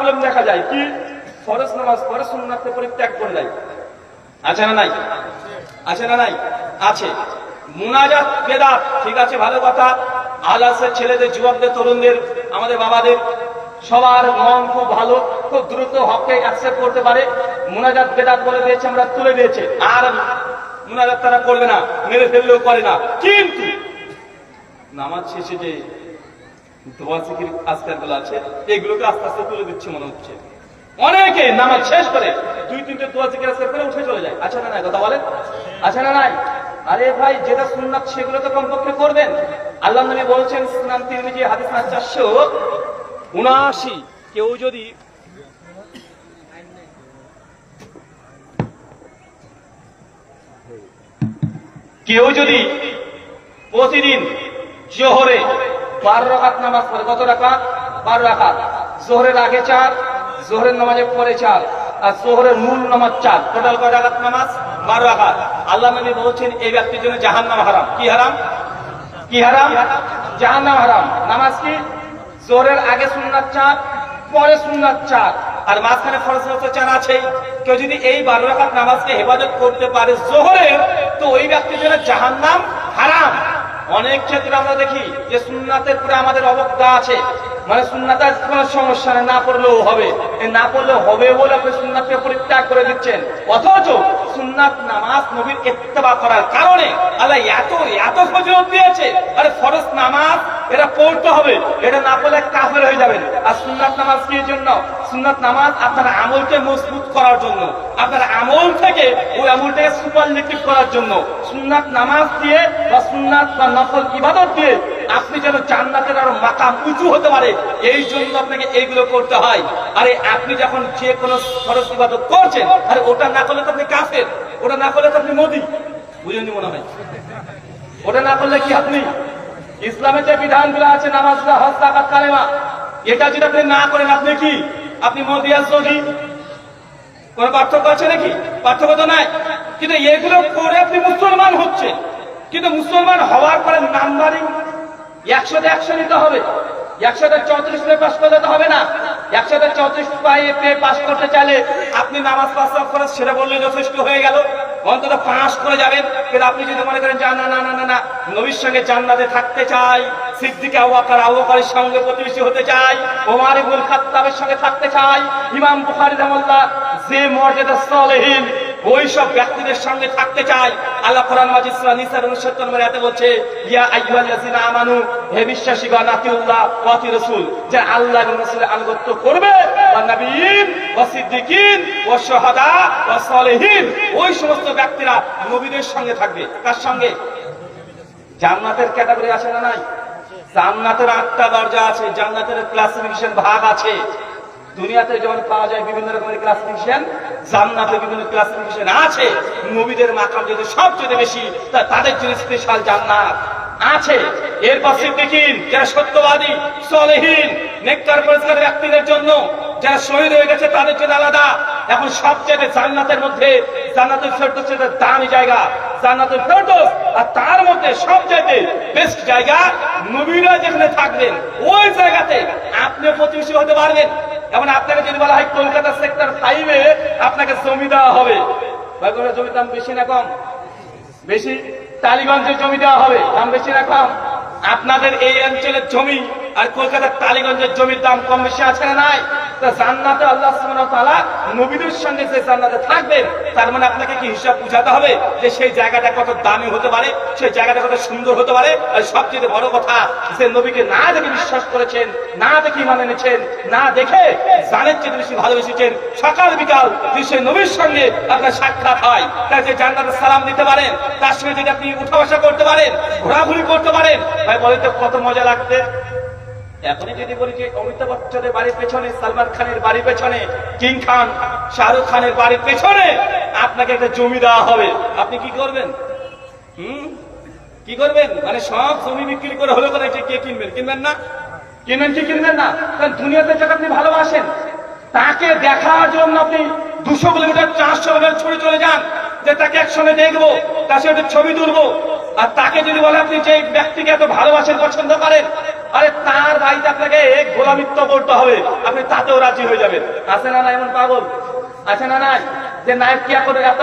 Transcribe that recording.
Problem দেখা যায় কি, ফরজ নামাজ পড়ে সুন্নাতকে পরিত্যাগ করে দেয়। আছে না নাই? আছে না নাই? আছে। মুনাজাত বেদাত, ঠিক আছে, ভালো কথা। আলাসের ছেলেদের, যুবকদের, তরুণদের, আমাদের বাবাদের সবার মন খুব ভালো, খুব দ্রুত হককে অ্যাকসেপ্ট করতে পারে। মুনাজাত বেদাত বলে দিয়েছে, আমরা তুলে দিয়েছে, আর মুনাজাত তারা করবে না, মেরে ফেললেও করে না। কিন্তু নামাজ শেষে যে দোয়া জিকির আজকাল গুলো আছে, এগুলোকে আস্তে আস্তে তুলে দিচ্ছে মনে হচ্ছে। অনেকে নামাজ শেষ করে 2-3টে দোয়া জিকির আজকাল করে উঠে চলে যায়। আছে না নাই? কথা বলেন, আছে না নাই? আরে ভাই, যেটা সুন্নাত সেগুলো তো কমপক্ষে করবেন। আল্লাহ নবী বলছেন, সুনান তিরমিজি হাদিস 479, কেউ যদি প্রতিদিন জোহরে 12 রাকাত নামাজ পড়ে, কত রাকাত? 12 রাকাত। জোহরের আগে 4, জোহরের নামাজের পরে 4, আর জোহরের মূল নামাজ 4, টোটাল কয় রাকাত নামাজ? 12 রাকাত। আল্লাহ নবী বলছেন এই ব্যক্তির জন্য জাহান্নাম হারাম। কি হারাম? কি হারাম? জাহান্নাম হারাম। নামাজ কি? জোহরের আগে সুন্নাত 4, পরে সুন্নাত 4, আর মাঝখানে ফরজ 4 আছে। কেউ যদি এই 12 রাকাত নামাজকে হেফাজত করতে পারে জোহরের, তো ওই ব্যক্তির জন্য জাহান্নাম হারাম। অনেক ক্ষেত্রে আমরা দেখি যে সুন্নাতের পুরো আমাদের অবজ্ঞা আছে, মানে সুন্নাতের কোনো সমস্যা নেই, না পড়লেও হবে, না পড়লেও হবে বলে আপনি সুন্নাতকে পরিত্যাগ করে দিচ্ছেন। অথচ সুন্নাত নামাজ নবীর ইত্তেবা করার কারণে আল্লাহ এত এত ফজিলত দিয়েছে। আরে ফরজ নামাজ এটা পড়তে হবে, এটা না পড়লে কাফের হয়ে যাবেন। আর সুন্নাত নামাজ কি জন্য? সুন্নাত নামাজ আপনার আমলকে মজবুত করার জন্য, আপনার আমল থেকে ওই আমলটাকে সুপারলেটিভ করার জন্য। সুন্নাত নামাজ দিয়ে বা সুন্নাত বা নফল ইবাদত দিয়ে আপনি যেন জান্নাতের আরো মাকাম উঁচু হতে পারে, এই জন্য আপনাকে এইগুলো করতে হয়। আরে আপনি যখন যে কোনো ফরজ ইবাদত করছেন, আরে ওটা না করলে তো আপনি কাফের, ওটা না করলে তো আপনি মোদি, বুঝেননি মনে হয়? ওটা না করলে কি আপনি ইসলামের যে বিধানগুলো আছে, নামাজ, হজ, যাকাত, কালেমা, এটা যদি আপনি না করেন, আপনি কি? আপনি মোদি আর যোগী? কোন পার্থক্য আছে নাকি? পার্থক্য তো নাই। কিন্তু এগুলো করে আপনি মুসলমান হচ্ছেন, কিন্তু মুসলমান হওয়ার পরে নাম্বারিং 100তে 100 নিতে হবে, 100তে 34 পেয়ে পাস করলে তো হবে না। 100তে 34 পেয়ে পাস করতে চাইলে আপনি নামাজ 5 ওয়াক্ত করে সেটা বললে যথেষ্ট হয়ে গেল, অন্তত পাস করে যাবেন। কিন্তু আপনি যদি মনে করেন না না না না না, নবীর সঙ্গে জান্নাতে থাকতে চাই, সিদ্দিক আবু বকরের সঙ্গে প্রতিবেশী হতে চাই, ওমর ইবনুল খাত্তাবের সঙ্গে থাকতে চাই, ইমাম বুখারী রাহিমাহুল্লাহ যে মর্যাদা সলিহিন ওই সব ব্যক্তিদের সঙ্গে থাকতে চাই। আল্লাহ কোরআন মাজিদ সূরা নিসার 69 নম্বর আয়াতে বলছে, ইয়া আইয়ুহাল্লাযিনা আমানু, হে বিশ্বাসীগণ, আতিউল্লাহ ওয়া আতিউর রাসূল, যে আল্লাহ এবং রাসূলের আনুগত্য করবে, ওয়া নবিয়্যিন ওয়া সিদ্দিকিন ওয়া শুহাদা ওয়া সালিহিন, ওই সমস্ত ব্যক্তিরা নবীদের সঙ্গে থাকবে। কার সঙ্গে? জান্নাতের ক্যাটাগরি আছে না নাই? জান্নাতের 8টা দরজা আছে, জান্নাতের ক্লাসিফিকেশন ভাগ আছে। দুনিয়াতে যেমন পাওয়া যায় বিভিন্ন রকমের ক্লাসিফিকেশন, জান্নাতে বিভিন্ন ক্লাসিফিকেশন আছে। নবীদের মাকাম যেহেতু সবচেয়ে বেশি, তাদের জন্য স্পেশাল জান্নাত আছে। এরপর সিদ্দিকিন, যারা সত্যবাদী, সলিহিন, নেককার পরিষ্কার ব্যক্তিদের জন্য, যারা শহীদ হয়ে গেছে তাদের জন্য আলাদা। এখন সবচেয়ে জান্নাতের মধ্যে জান্নাতুল ফেরদৌস দামি জায়গা, জান্নাতুল ফেরদৌস, আর তার মধ্যে সবচেয়ে বেস্ট জায়গা নবীরা যেখানে থাকবেন ওই জায়গাতে আপনি প্রতিবেশী হতে পারবেন। এখন আপনাকে যদি বলা হয় কলকাতা সেক্টর 5-এ আপনাকে জমি দেওয়া হবে, জমির দাম বেশি না কম? বেশি। টালিগঞ্জের জমি দেওয়া হবে, দাম বেশি না কম? আপনাদের এই অঞ্চলের জমি আর কলকাতার টালিগঞ্জের জমির দাম কম বেশি আছে না নাই? জান্নাতে আল্লাহ সুবহানাহু ওয়া তাআলা নবীদের সঙ্গে যে জান্নাতে থাকবেন, তার মানে আপনাকে কি হিসাব বুঝাতে হবে যে সেই জায়গাটা কত দামি হতে পারে, সেই জায়গাটা কত সুন্দর হতে পারে। আর সবচেয়ে বড় কথা, যে নবীকে না দেখে বিশ্বাস করেছেন, না দেখে ঈমান এনেছেন, না দেখে জানের চেয়ে বেশি ভালোবেসেছেন, সকাল বিকাল সেই নবীর সঙ্গে আপনার সাক্ষাৎ হয়, তার যে জান্নাতে সালাম দিতে পারেন, তার সঙ্গে যদি আপনি উঠা বসা করতে পারেন, ঘোরাঘুরি করতে পারেন, ভাই বলেন তো কত মজা লাগবে। এখনই যদি বলি যে অমিতাভ বচ্চনের বাড়ির পেছনে, সালমান খানের বাড়ির পেছনে, কিং খান, শাহরুখ খানের বাড়ির পেছনে আপনাকে একটা জমি দেওয়া হবে, আপনি কি করবেন? কি করবেন? মানে সব জমি বিক্রি করে হলো করে কে কিনবেন? কিনবেন না? কিনবেন কি কিনবেন না? কারণ দুনিয়াতে যাকে আপনি ভালোবাসেন, তাকে দেখার জন্য আপনি 200 কিলোমিটার 400 কিলোমিটার ছুটে চলে যান, যে তাকে একসঙ্গে দেখবো, তার সাথে ছবি তুলবো। আর তাকে যদি বলে আপনি যে ব্যক্তিকে এত ভালোবাসেন, পছন্দ করেন, আরে তার বাড়িতে আপনাকে এক গোলামিত্ব বলতে হবে, আপনি তাতেও রাজি হয়ে যাবেন। আছে না না এমন পাগল? আছে না নাই যে নায়ক কিয়া করে এত